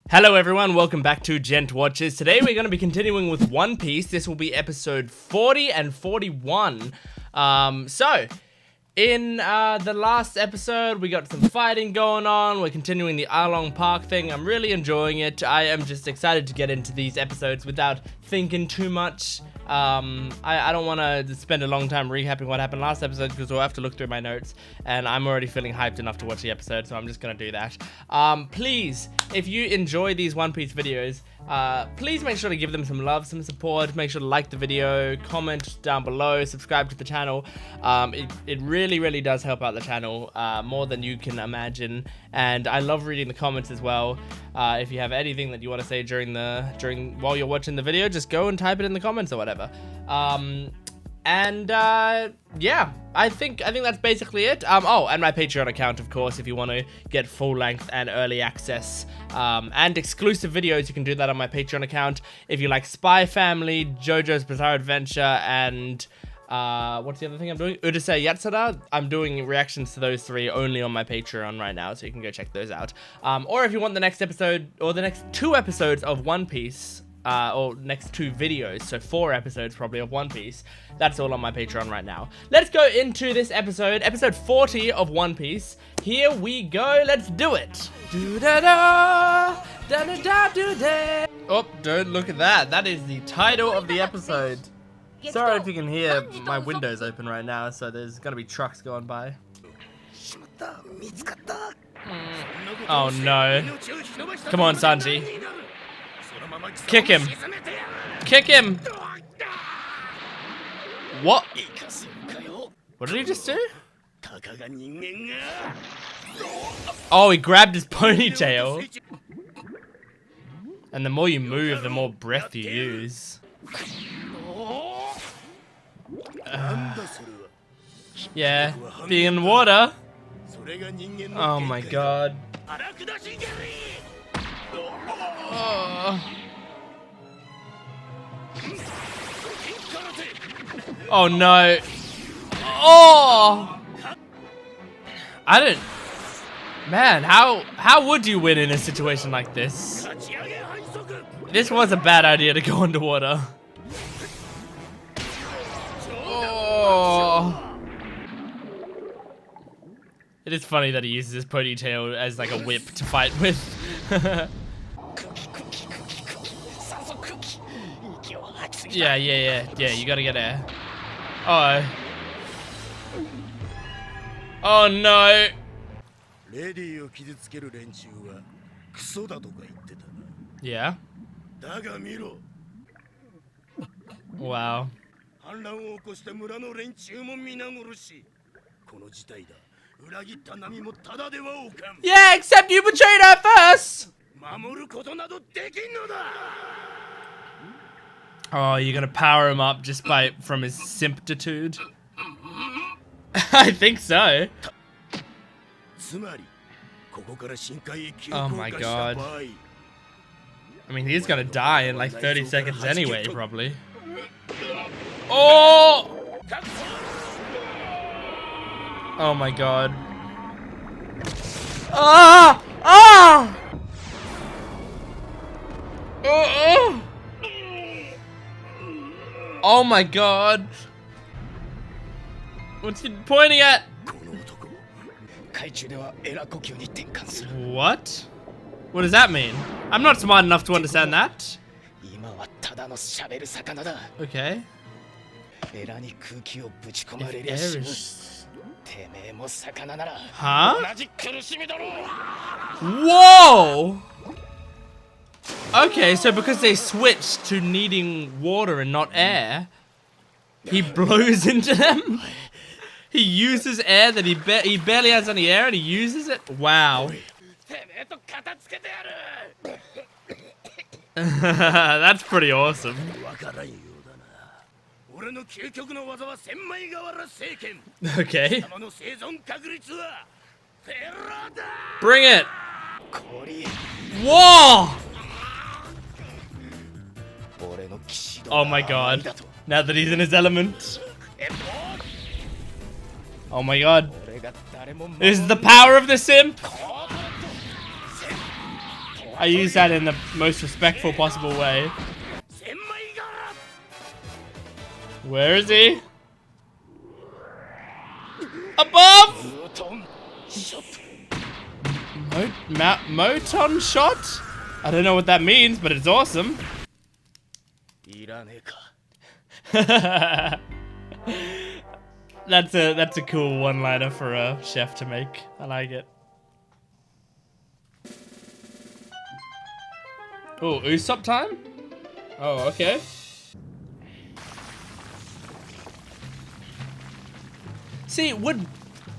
Hello everyone, welcome back to Jent Watches. Today we're going to be continuing with One Piece. This will be episode 40 and 41. In the last episode, we got some fighting going on. We're continuing the Along Park thing. I'm really enjoying it. I am just excited to get into these episodes without thinking too much. I don't want to spend a long time recapping what happened last episode because we'll have to look through my notes, and I'm already feeling hyped enough to watch the episode, so I'm just going to do that. Please, if you enjoy these One Piece videos, please make sure to give them some love, some support. Make sure to like the video, comment down below, subscribe to the channel. It really does help out the channel more than you can imagine, and I love reading the comments as well. If you have anything that you want to say while you're watching the video, just go and type it in the comments or whatever. Yeah, I think that's basically it. Oh, and my Patreon account, of course, if you want to get full length and early access and exclusive videos, you can do that on my Patreon account. If you like Spy Family, JoJo's Bizarre Adventure, and what's the other thing I'm doing? Urusei Yatsura. I'm doing reactions to those three only on my Patreon right now, so you can go check those out. Or if you want the next episode, or the next 2 episodes of One Piece, or next 2 videos, so 4 episodes probably of One Piece, that's all on my Patreon right now. Let's go into this episode, episode 40 of One Piece. Here we go, let's do it. Oh, don't look at that. That is the title of the episode. Sorry if you can hear my windows open right now, so there's gonna be trucks going by. Oh no. Come on, Sanji. Kick him. Kick him. What? What did he just do? Oh, he grabbed his ponytail. And the more you move, the more breath you use. Yeah, being in water. Oh my god. Oh no. Oh! I don't... Man, how would you win in a situation like this? This was a bad idea to go underwater. Oh. It is funny that he uses his ponytail as like a whip to fight with. Yeah, you gotta get air. Oh. Oh no. Yeah. Wow. Yeah, except you betrayed her first! Oh, you're gonna power him up just from his simptitude? I think so. Oh my god. I mean, he's gonna die in like 30 seconds anyway, probably. Oh! Oh my god. Ah! Ah! Oh! Oh my god. What's he pointing at? What? What does that mean? I'm not smart enough to understand that. Okay. Huh? Whoa! Okay, so because they switched to needing water and not air, he blows into them? He uses air that he barely has any air and he uses it? Wow. That's pretty awesome. Okay. Bring it. Whoa! Oh my god. Now that he's in his element. Oh my god. This is the power of the Simp. I use that in the most respectful possible way. Where is he? Above! Moton shot? I don't know what that means, but it's awesome. That's a cool one-liner for a chef to make. I like it. Oh, Usopp time? Oh, okay. See, would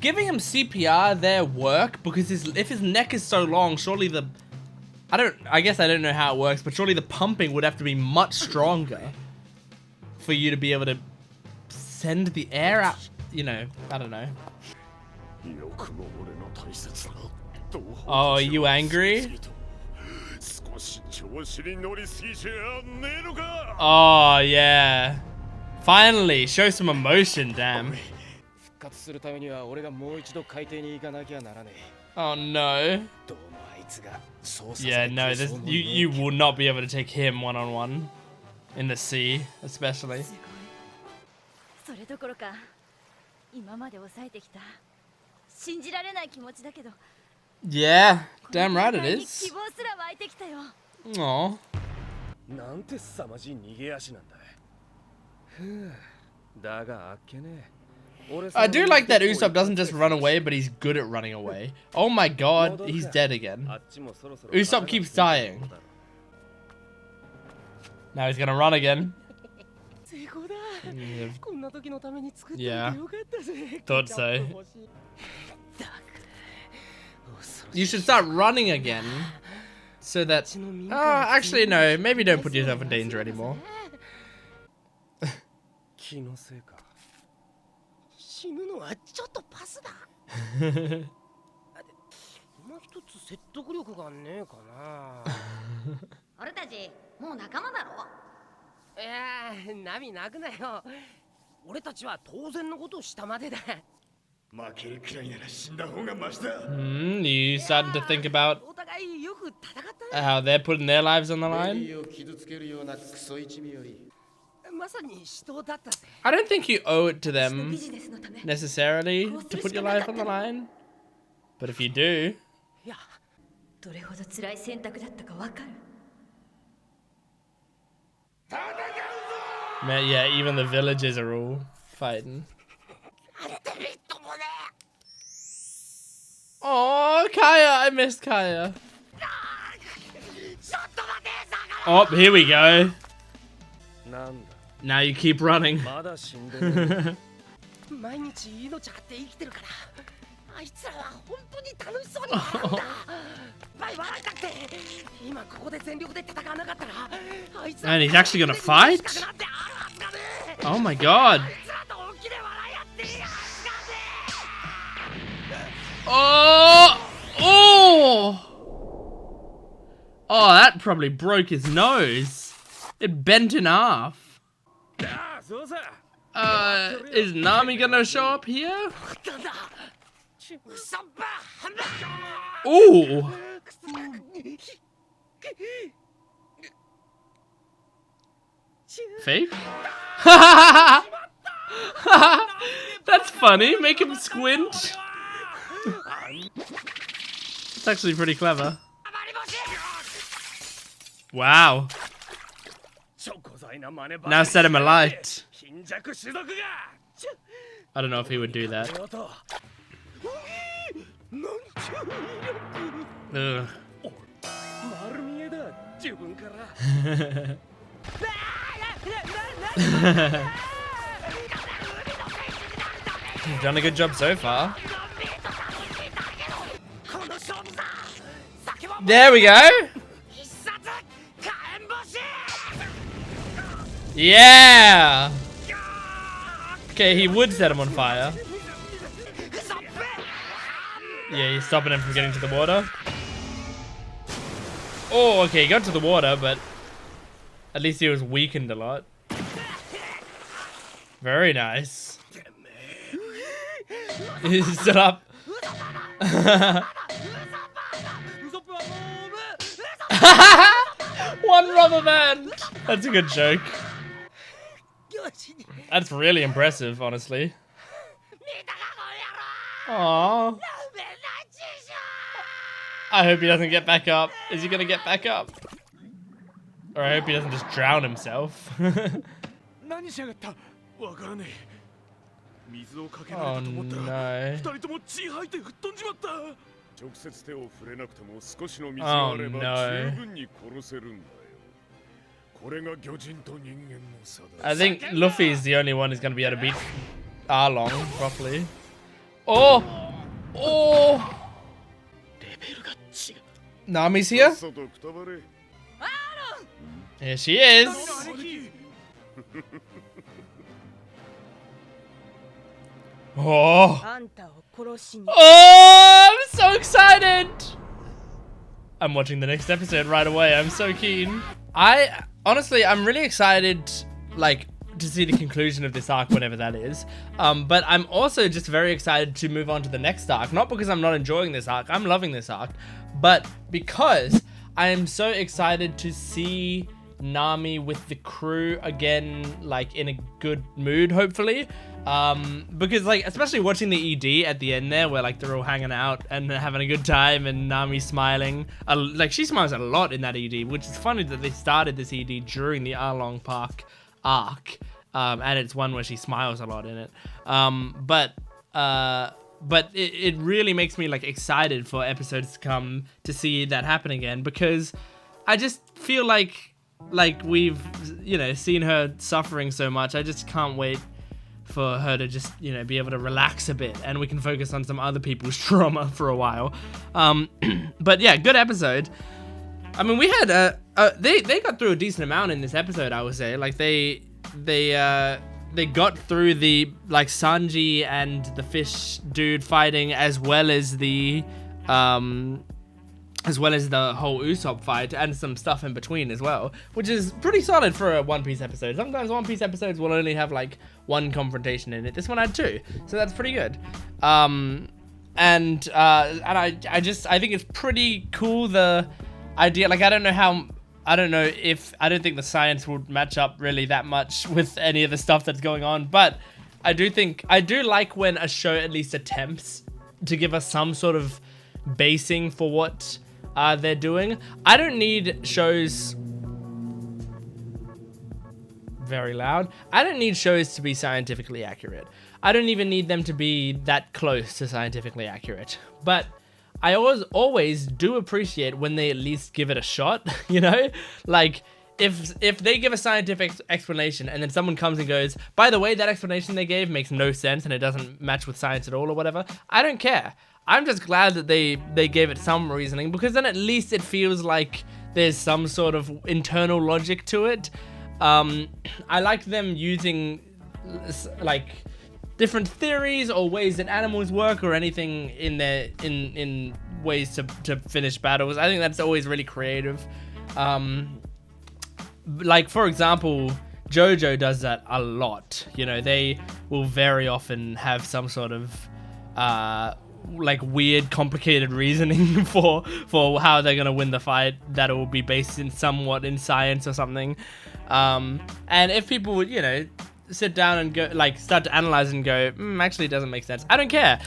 giving him CPR there work? Because if his neck is so long, surely the... I guess I don't know how it works, but surely the pumping would have to be much stronger for you to be able to send the air out. You know, I don't know. Oh, are you angry? Oh, yeah. Finally, show some emotion, damn. Oh, no. Yeah, no, you will not be able to take him one-on-one. In the sea, especially. Yeah, damn right it is. Aww. I do like that Usopp doesn't just run away, but he's good at running away. Oh my god, he's dead again. Usopp keeps dying. Now he's gonna run again. Yeah, thought so. You should start running again, so that... actually no, maybe don't put yourself in danger anymore. You starting to think about how they're putting their lives on the line? I don't think you owe it to them necessarily to put your life on the line, but if you do... Man, yeah, even the villagers are all fighting. Oh, Kaya! I missed Kaya. Oh, here we go. Now you keep running. And he's actually gonna fight? Oh my god. Oh! Oh! Oh, that probably broke his nose. It bent in half. Is Nami gonna show up here? Ooh! Fake? That's funny. Make him squint. It's actually pretty clever. Wow. Now set him alight. I don't know if he would do that. Ugh. You've done a good job so far. There we go. Yeah. Okay, he would set him on fire. Yeah, he's stopping him from getting to the water. Oh, okay, he got to the water, but at least he was weakened a lot. Very nice. He's still up. One rubber band. That's a good joke. That's really impressive, honestly. Aww. I hope he doesn't get back up. Is he gonna get back up? Or I hope he doesn't just drown himself. Oh no. Oh no. I think Luffy is the only one who's gonna be able to beat Arlong properly. Oh! Oh! Nami's here? Here she is! Oh! Oh! I'm so excited! I'm watching the next episode right away. I'm so keen. Honestly, I'm really excited, like, to see the conclusion of this arc, whenever that is. But I'm also just very excited to move on to the next arc. Not because I'm not enjoying this arc. I'm loving this arc. But because I am so excited to see Nami with the crew again, like, in a good mood, hopefully. Because, like, especially watching the ED at the end there, where, like, they're all hanging out and having a good time and Nami smiling. Like, she smiles a lot in that ED, which is funny that they started this ED during the Arlong Park arc. And it's one where she smiles a lot in it. But it really makes me, like, excited for episodes to come to see that happen again, because I just feel like we've, you know, seen her suffering so much. I just can't wait for her to just, you know, be able to relax a bit and we can focus on some other people's trauma for a while. But yeah, good episode. I mean, we had they got through a decent amount in this episode, I would say. Like, they got through the, like, Sanji and the fish dude fighting, as well as the whole Usopp fight, and some stuff in between as well, which is pretty solid for a One Piece episode. Sometimes One Piece episodes will only have, like, one confrontation in it. This one had two, so that's pretty good. And I think it's pretty cool, the idea. Like, I don't think the science would match up really that much with any of the stuff that's going on, but I do like when a show at least attempts to give us some sort of basing for what they're doing. I don't need shows... Very loud. I don't need shows to be scientifically accurate. I don't even need them to be that close to scientifically accurate. But I always do appreciate when they at least give it a shot, you know? Like, if they give a scientific explanation and then someone comes and goes, by the way, that explanation they gave makes no sense and it doesn't match with science at all or whatever, I don't care. I'm just glad that they gave it some reasoning, because then at least it feels like there's some sort of internal logic to it. I like them using, like, different theories or ways that animals work or anything in ways to finish battles. I think that's always really creative. Like, for example, JoJo does that a lot. You know, they will very often have some sort of like, weird, complicated reasoning for how they're gonna win the fight that will be based in somewhat in science or something. And if people would, you know, sit down and go, like, start to analyze and go, actually it doesn't make sense, I don't care.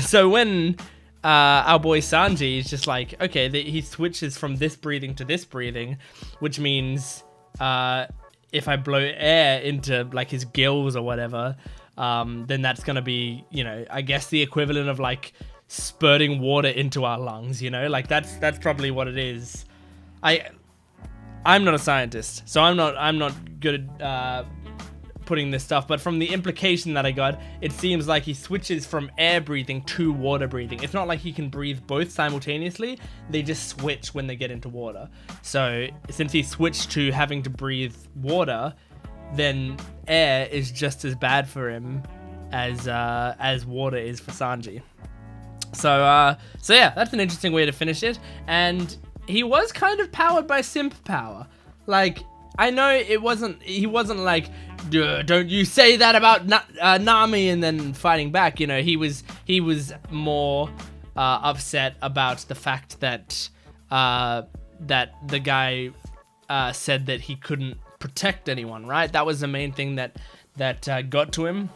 So when our boy Sanji is just like, okay, he switches from this breathing to this breathing, which means if I blow air into, like, his gills or whatever, then that's gonna be, you know, I guess the equivalent of, like, spurting water into our lungs, you know? Like, that's probably what it is. I'm not a scientist, so I'm not good at putting this stuff, but from the implication that I got, it seems like he switches from air breathing to water breathing. It's not like he can breathe both simultaneously, they just switch when they get into water. So since he switched to having to breathe water, then air is just as bad for him as water is for Sanji. So yeah, that's an interesting way to finish it. And he was kind of powered by Simp power. Like, I know he wasn't like, don't you say that about Nami, and then fighting back. You know, he was more upset about the fact that that the guy said that he couldn't protect anyone, right? That was the main thing that got to him.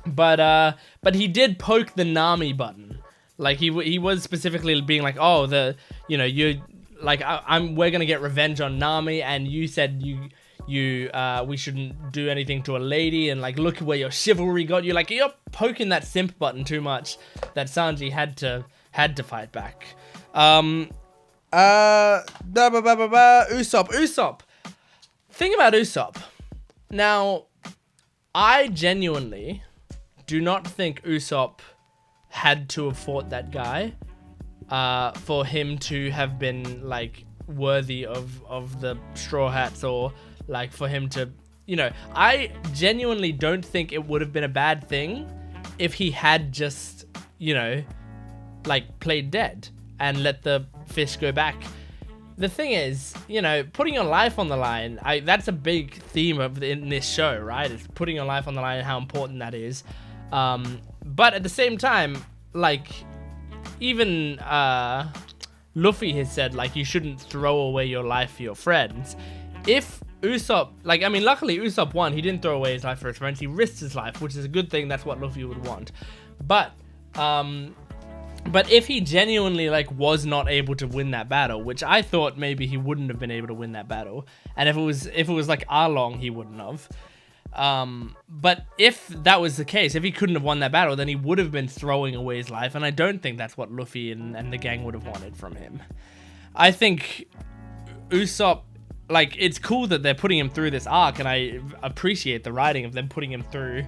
But he did poke the Nami button. Like he was specifically being like, oh, you like we're gonna get revenge on Nami, and you said we shouldn't do anything to a lady, and like look where your chivalry got you. Like you're poking that simp button too much that Sanji had to fight back. Usopp. Thing about Usopp. Now, I genuinely do not think Usopp had to have fought that guy for him to have been like worthy of the Straw Hats, or like for him to, I genuinely don't think it would have been a bad thing if he had just, like played dead and let the fish go back. The thing is, putting your life on the line, that's a big theme in this show, right? It's putting your life on the line and how important that is. But at the same time, like, even Luffy has said, like, you shouldn't throw away your life for your friends. If Usopp, like, I mean, luckily Usopp won. He didn't throw away his life for his friends. He risked his life, which is a good thing. That's what Luffy would want. But if he genuinely, like, was not able to win that battle, which I thought maybe he wouldn't have been able to win that battle, and if it was like Arlong, he wouldn't have. But if that was the case, if he couldn't have won that battle, then he would have been throwing away his life, and I don't think that's what Luffy and the gang would have wanted from him. I think Usopp, like, it's cool that they're putting him through this arc, and I appreciate the writing of them putting him through,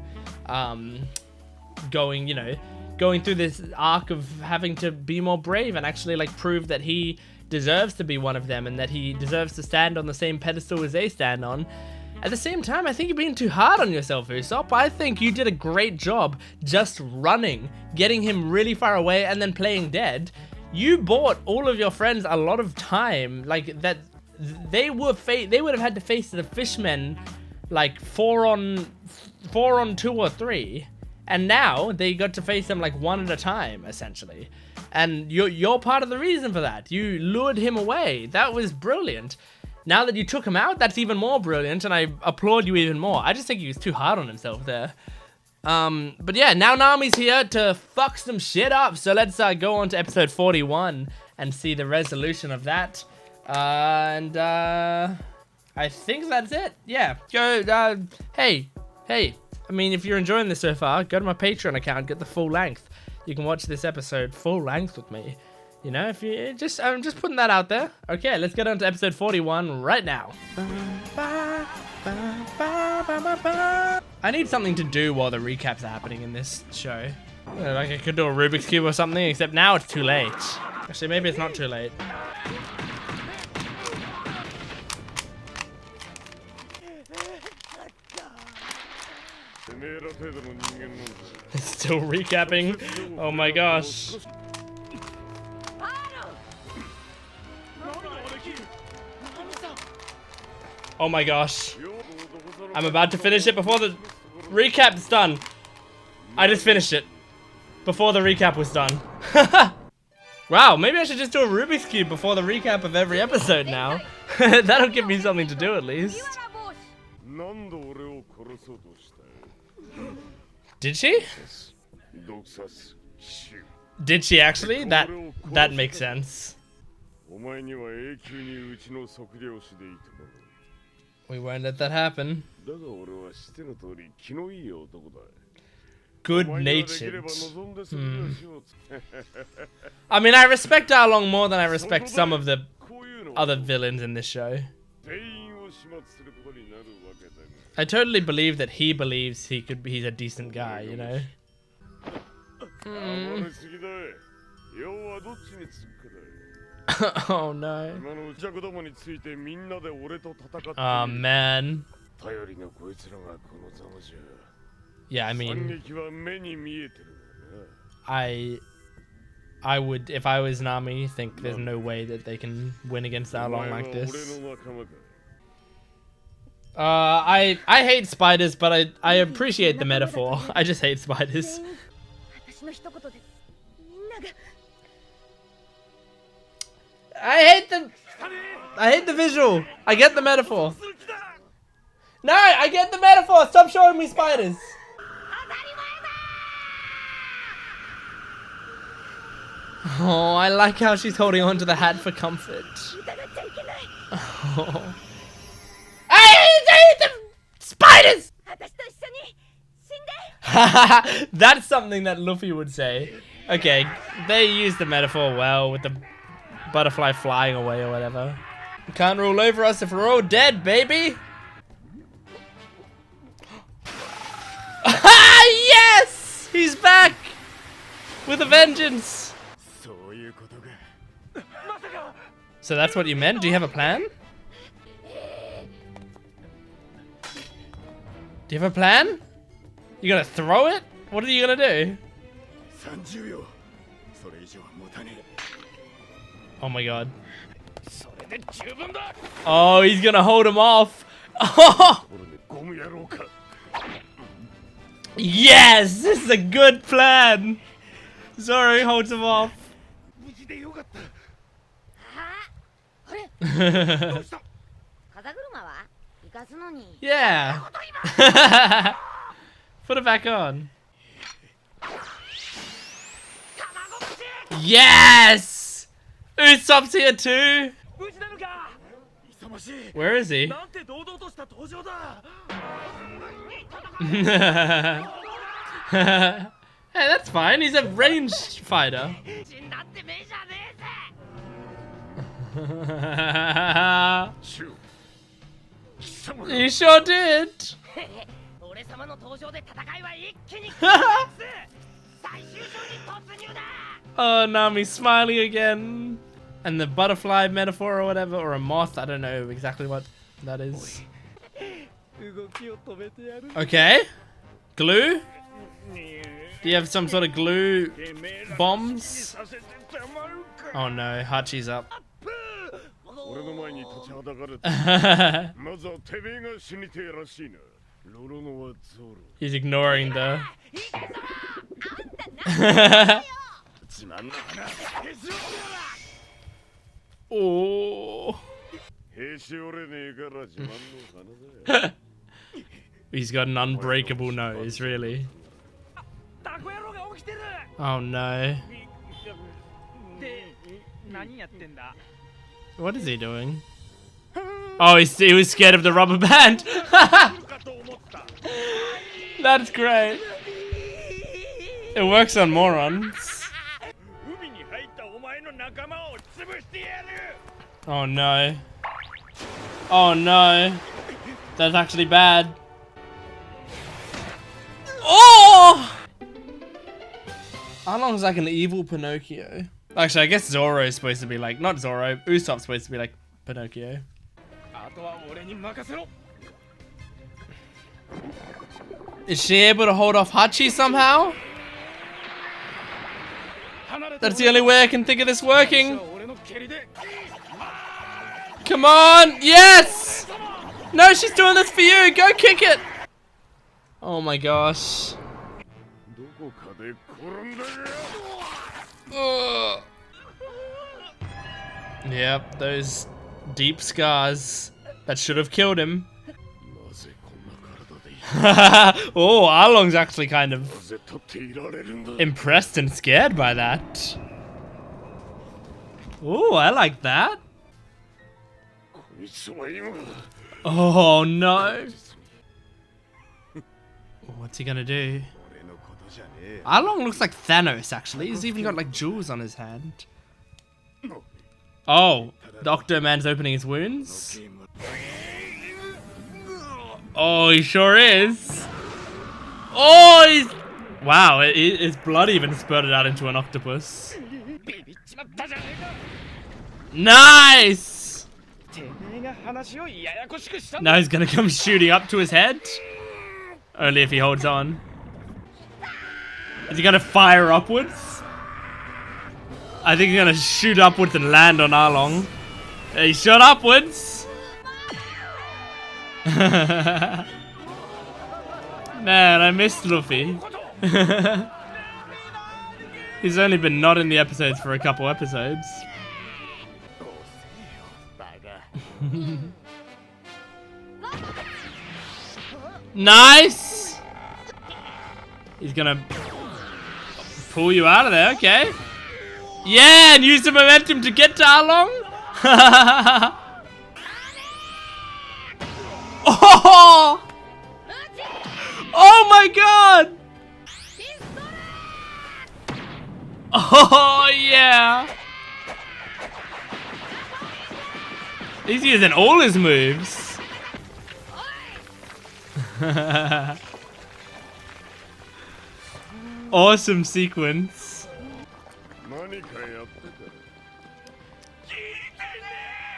going through this arc of having to be more brave and actually, like, prove that he deserves to be one of them and that he deserves to stand on the same pedestal as they stand on. At the same time, I think you're being too hard on yourself, Usopp. I think you did a great job just running, getting him really far away, and then playing dead. You bought all of your friends a lot of time, like, that they would have had to face the fishmen, like, 4 on 2 or 3. And now they got to face them like one at a time, essentially. And you're part of the reason for that. You lured him away. That was brilliant. Now that you took him out, that's even more brilliant, and I applaud you even more. I just think he was too hard on himself there. But yeah, now Nami's here to fuck some shit up. So let's go on to episode 41 and see the resolution of that. I think that's it. Yeah, go, hey. I mean, if you're enjoying this so far, go to my Patreon account, get the full length. You can watch this episode full length with me. If you I'm just putting that out there. Okay, let's get on to episode 41 right now. I need something to do while the recaps are happening in this show. Like I could do a Rubik's Cube or something, except now it's too late. Actually, maybe it's not too late. It's still recapping. Oh my gosh. Oh my gosh. I'm about to finish it before the recap's done. I just finished it before the recap was done. Wow, maybe I should just do a Rubik's Cube before the recap of every episode now. That'll give me something to do at least. Did she? Did she actually? That makes sense. We won't let that happen. Good-natured. I mean, I respect Arlong more than I respect some of the other villains in this show. I totally believe that he believes he's a decent guy, Oh no. Oh man. Yeah, I mean, I would, if I was Nami, think there's no way that they can win against Arlong like this. I hate spiders, but I appreciate the metaphor. I just hate spiders. I hate them. I hate the visual. I get the metaphor. No, I get the metaphor. Stop showing me spiders. Oh, I like how she's holding on to the hat for comfort. Oh. I hate the spiders! That's something that Luffy would say. Okay, they use the metaphor well with the butterfly flying away or whatever. You can't rule over us if we're all dead, baby! Yes! He's back! With a vengeance! So that's what you meant? Do you have a plan? Do you have a plan? You gonna throw it? What are you gonna do? Oh my god. Oh, he's gonna hold him off. Oh! Yes! This is a good plan! Zoro holds him off. Yeah. Put it back on. Yes! Usopp's here too. Where is he? Hey, that's fine. He's a ranged fighter. You sure did. Oh, Nami's smiling again. And the butterfly metaphor or whatever, or a moth, I don't know exactly what that is. Okay. Glue? Do you have some sort of glue bombs? Oh no, Hachi's up. He's ignoring the... Oh. He's got an unbreakable nose, really. Oh no. What is he doing? Oh, he was scared of the rubber band. That's great. It works on morons. Oh no. Oh no. That's actually bad. Oh! How long is like an evil Pinocchio? Actually, I guess Zoro is supposed to be like, not Zoro, Usopp's supposed to be like Pinocchio. Is she able to hold off Hachi somehow? That's the only way I can think of this working. Come on, yes! No, she's doing this for you, go kick it! Oh my gosh. Ugh. Yep, those deep scars that should have killed him. Oh, Arlong's actually kind of impressed and scared by that. Oh, I like that. Oh no. What's he gonna do? Arlong looks like Thanos, actually. He's even got like jewels on his hand. Oh, Doctor Man's opening his wounds. Oh, he sure is. Oh, he's... Wow, his blood even spurted out into an octopus. Nice! Now he's gonna come shooting up to his head. Only if he holds on. Is he gonna fire upwards? I think he's gonna shoot upwards and land on Arlong. He shot upwards. Man, I missed Luffy. He's only been not in the episodes for a couple episodes. Nice! He's gonna pull you out of there, okay. Yeah, and use the momentum to get to Arlong. Oh! Oh my god! Oh yeah! He's using all his moves. Awesome sequence.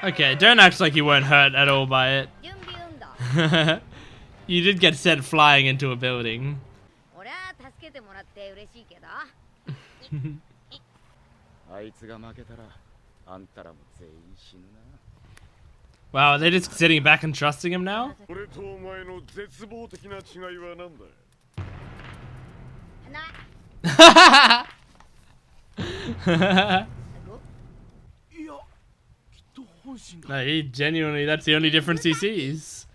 Okay, don't act like you weren't hurt at all by it. You did get sent flying into a building. Wow, are they just sitting back and trusting him now? No, he genuinely, that's the only difference he sees.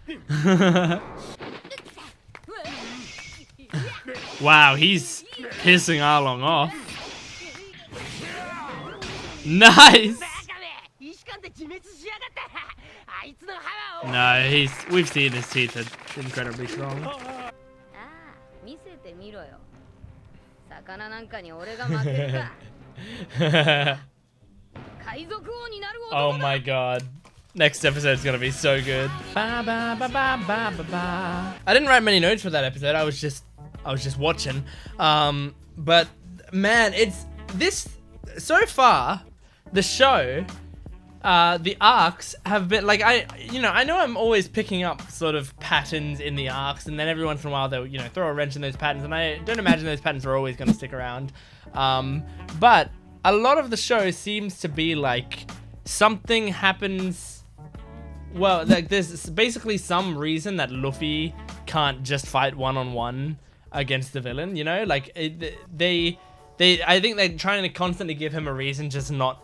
Wow, he's pissing Arlong off. Nice! No, we've seen his teeth are incredibly strong. Oh my god. Next episode's gonna be so good. I didn't write many notes for that episode. I was just watching. But man, it's this so far, the show, the arcs have been like, I know I'm always picking up sort of patterns in the arcs, and then every once in a while they'll, throw a wrench in those patterns, and I don't imagine those patterns are always going to stick around. But a lot of the show seems to be like something happens. Well, like there's basically some reason that Luffy can't just fight one-on-one against the villain, like I think they're trying to constantly give him a reason just not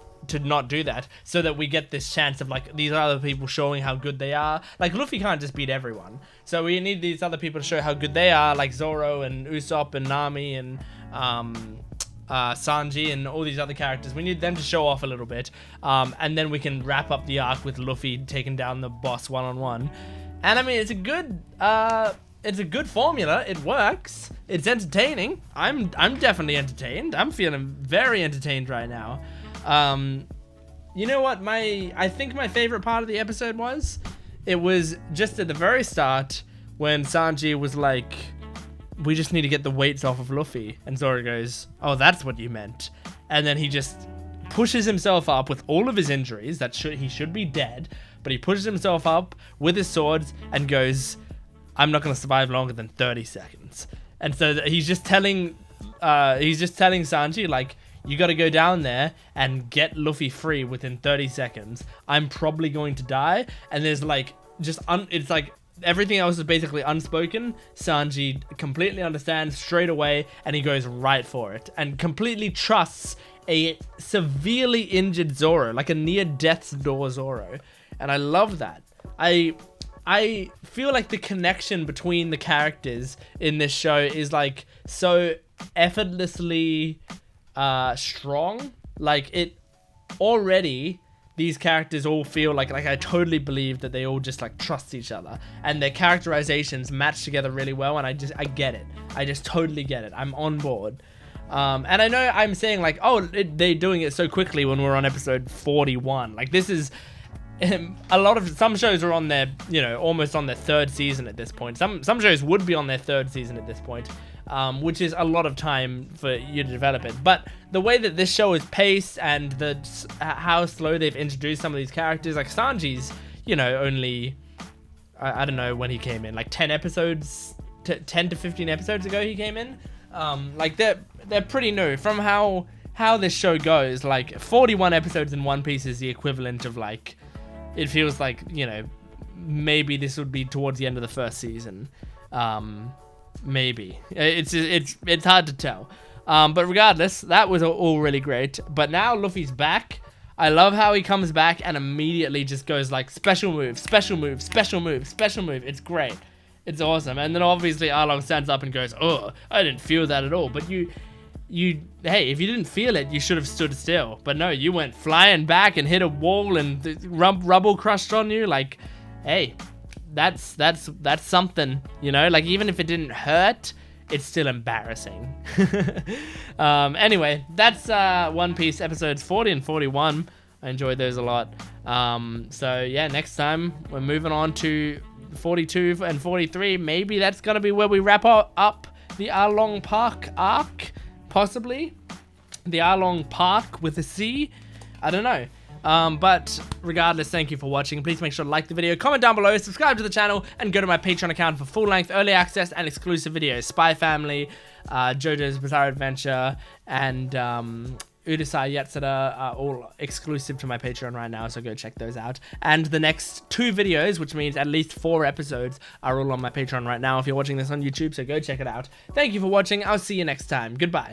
do that, so that we get this chance of like these other people showing how good they are. Like Luffy can't just beat everyone, so we need these other people to show how good they are, like Zoro and Usopp and Nami and Sanji and all these other characters. We need them to show off a little bit, and then we can wrap up the arc with Luffy taking down the boss one-on-one. And I mean, it's a good formula. It works. It's entertaining. I'm definitely entertained. I'm feeling very entertained right now. You know what I think my favorite part of the episode was? It was just at the very start when Sanji was like, we just need to get the weights off of Luffy. And Zoro goes, oh, that's what you meant. And then he just pushes himself up with all of his injuries. He should be dead, but he pushes himself up with his swords and goes, I'm not going to survive longer than 30 seconds. And so he's just telling Sanji, like, you got to go down there and get Luffy free within 30 seconds. I'm probably going to die. And there's like, it's like everything else is basically unspoken. Sanji completely understands straight away, and he goes right for it and completely trusts a severely injured Zoro, like a near death's door Zoro. And I love that. I feel like the connection between the characters in this show is like so effortlessly strong. Like it already, these characters all feel like I totally believe that they all just like trust each other, and their characterizations match together really well. And I get it. I just totally get it. I'm on board. And I know I'm saying like, oh, they're doing it so quickly when we're on episode 41. Like this is some shows are on their, almost on their third season at this point. Some shows would be on their third season at this point, which is a lot of time for you to develop it. But the way that this show is paced and how slow they've introduced some of these characters, like Sanji's, only, I don't know when he came in, like 10 episodes, 10 to 15 episodes ago he came in. Like they're pretty new from how this show goes. Like 41 episodes in One Piece is the equivalent of like, it feels like, maybe this would be towards the end of the first season. Maybe. It's hard to tell. But regardless, that was all really great. But now Luffy's back. I love how he comes back and immediately just goes like special move, special move, special move, special move. It's great. It's awesome. And then obviously Arlong stands up and goes, oh, I didn't feel that at all. But hey, if you didn't feel it, you should have stood still. But no, you went flying back and hit a wall and the rubble crushed on you. Like, hey, that's something, you know? Like, even if it didn't hurt, it's still embarrassing. Anyway, that's One Piece episodes 40 and 41. I enjoyed those a lot. So yeah, next time we're moving on to 42 and 43. Maybe that's gonna be where we wrap up the Arlong Park arc, possibly the Arlong Park with a C. I don't know. But regardless, thank you for watching. Please make sure to like the video, comment down below, subscribe to the channel, and go to my Patreon account for full-length early access and exclusive videos. Spy Family, JoJo's Bizarre Adventure, and Urusei Yatsura are all exclusive to my Patreon right now, so go check those out. And the next 2 videos, which means at least 4 episodes, are all on my Patreon right now if you're watching this on YouTube, so go check it out. Thank you for watching. I'll see you next time. Goodbye.